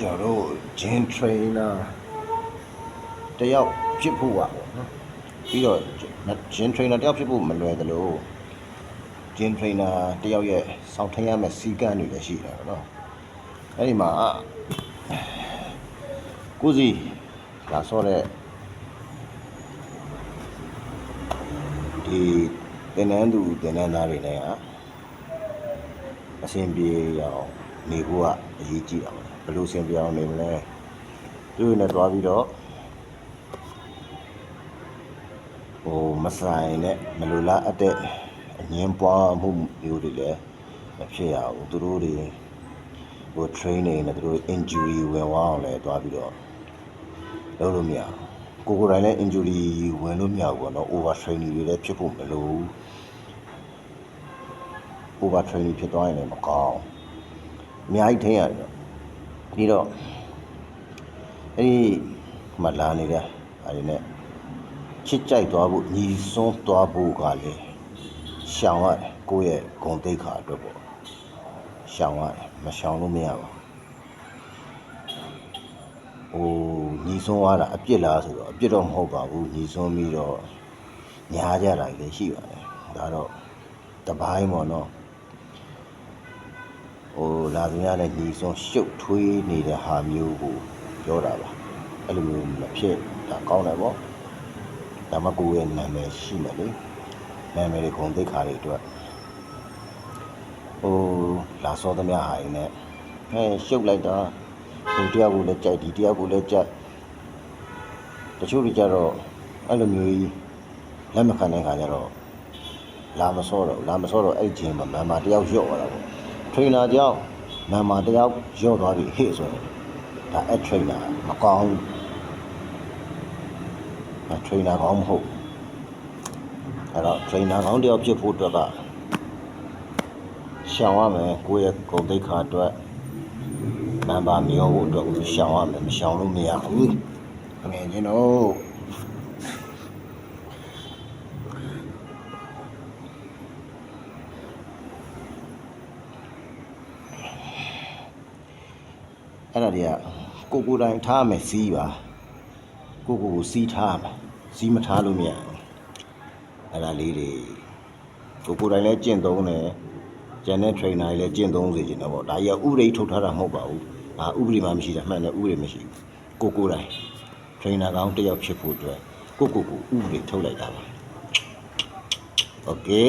ကျွန်တော်တို့ gym trainer တယောက်ဖြစ်ဖို့ပါပေါ့နော်ပြီးတော့ gym trainer တယောက်ဖြစ်ဖို့မလွယ်သလို gym trainer တယောက်ရဲ့စောင့်ထင်းရမယ့်စည်းကမ်းတွေလည်းရှိတယ်ပေါ့နော်အဲ့ဒီမှာကိုစီလာဆော့တဲ့ဒီတင်နန်းသူတင်နန်းသားတွေလည်းအဆင်ပြေအောင်နေဖို့ကအရေးကြီးတာပေါ့ဘယ်လိုအဆင်ပြေအောင်နေမလဲသူတို့နဲ့တွားပြီးတော့မဆိုင်နဲ့မလိုလားအပ်တဲ့အငင်းပွားမှုမျိုးတွေလည်းမဖြစ်ရဘူးသူတို့တွေtraining နဲ့သူတို့ injury ဝင်သွားအောင်လည်းတွားပြီးတော့လုပ်လို့မရဘူးကိုယ်တိုင်လည်း injury ဝင်လို့မရဘူးပေါ့နော် over training တွေလည်းဖြစ်ဖို့မလိုဘူး over training ဖြစ်သွားရင်လည်းမကောင်းအများကြီးထင်ရတယ်ပြီးတော့အဲ့ဒီမှလာနေတဲ့အဲ့ဒီနဲ့ချစ်ကြိုက်သွားဖို့ညီစွန်းသွားဖို့ကလည်းရှောင်ရတယ်ကိုယ့်ရဲ့ဂုဏ်သိက္ခာအတွက်ပေါ့ရှောင်ရတယ်မရှောင်လို့မရပါဘူးညီစွန်းသွားတာအပြစ်လားဆိုတော့အပြစ်တော့မဟုတ်ပါဘူးညီစွန်းပြီးတော့ညားကြတာလည်းရှိပါတယ်ဒါတော့တပိုင်းပေါ့နော်လာသူများလည်းညီစွန်းရှုပ်ထွေးနေတဲ့ဟာမျိုးကိုပြောတာပါအဲ့လိုမျိုးမဖြစ်ဒါကောင်းတယ်ပေါ့ဒါမှကိုယ့်ရဲ့နာမည်ရှိမယ်လေနာမည်တွေဂုဏ်သိက္ခာတွေအတွက်လာစောသမျှဟာရင်လည်းရှုပ်လိုက်တာတယောက်ကိုလည်းကြိုက်ဒီတယောက်ကိုလည်းကြိုက်တချို့တွေကြတော့အဲ့လိုမျိုးကြီးလက်မခံတဲ့ခါကျတော့လာမစောတော့အဲ့ချင်းမှာမန်မာတယောက်ရော့သွားတာပေါ့ထရိနာကြောင့်မန်မာတယောက်ရော့သွားပြီဟေ့ဆိုရင်ဒါအဲ့ထရိနာမကောင်းထရိနာကောင်းမဟုတ်အဲ့တော့ထရိနာကောင်းတယောက်ဖြစ်ဖို့အတွက်ကရှောင်ရမယ်ကိုယ့်ရဲ့ဂုဏ်သိက္ခာအတွက်မန်ပါမျောဖို့အတွက်ကိုရှောင်ရမယ်မရှောင်လို့မရဘူးငယ်ချင်းတို့အဲ့ဒါတွေကကိုယ်တိုင်ထားမယ်စီးပါကိုစီးထားမယ်စီးမထားလို့မရဘူးအဲ့ဒါလေးတွေကိုယ်တိုင်လည်းကျင့်သုံးတယ်ကျန်တဲ့ trainer တွေလည်းကျင့်သုံးစေချင်တယ်ပေါ့ဒါကြီးကဥပဒေထုတ်ထားတာမဟုတ်ပါဘူးဥပဒေမှမရှိတာမှန်တယ်ဥပဒေမရှိဘူးကိုယ်တိုင် trainer ကောင်းတစ်ယောက်ဖြစ်ဖို့အတွက်ကိုဥပဒေထုတ်လိုက်တာပါ okay